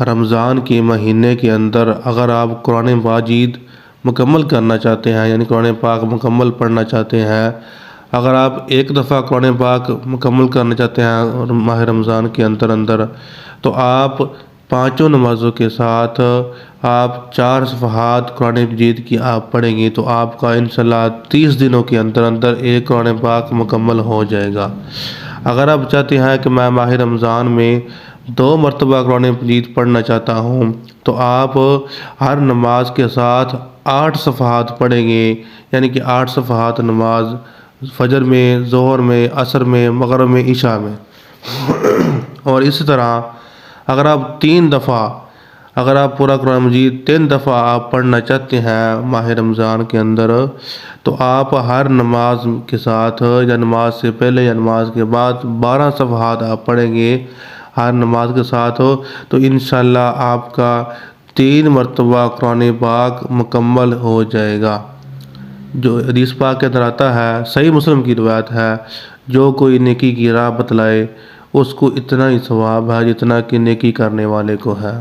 رمضان کے مہینے کے اندر اگر آپ قرآن مجید مکمل کرنا چاہتے ہیں، یعنی قرآن پاک مکمل پڑھنا چاہتے ہیں، اگر آپ ایک دفعہ قرآن پاک مکمل کرنا چاہتے ہیں ماہ رمضان کے اندر تو آپ پانچوں نمازوں کے ساتھ آپ 4 صفحات قرآن مجید کی آپ پڑھیں گے تو آپ کا انشاءاللہ 30 دنوں کے اندر ایک قرآن پاک مکمل ہو جائے گا۔ اگر آپ چاہتے ہیں کہ میں ماہ رمضان میں 2 مرتبہ قرآن مجید پڑھنا چاہتا ہوں تو آپ ہر نماز کے ساتھ 8 صفحات پڑھیں گے، یعنی کہ 8 صفحات نماز فجر میں، ظہر میں، عصر میں، مغرب میں، عشاء میں۔ اور اسی طرح اگر آپ پورا قرآن مجید 3 دفعہ آپ پڑھنا چاہتے ہیں ماہ رمضان کے اندر تو آپ ہر نماز کے ساتھ یا نماز سے پہلے یا نماز کے بعد 12 صفحات آپ پڑھیں گے ہر نماز کے ساتھ، تو انشاءاللہ آپ کا 3 مرتبہ قرآن پاک مکمل ہو جائے گا۔ جو حدیث پاک کے اندر آتا ہے، صحیح مسلم کی روایت ہے، جو کوئی نیکی کی راہ بتلائے اس کو اتنا ہی ثواب ہے جتنا کہ نیکی کرنے والے کو ہے۔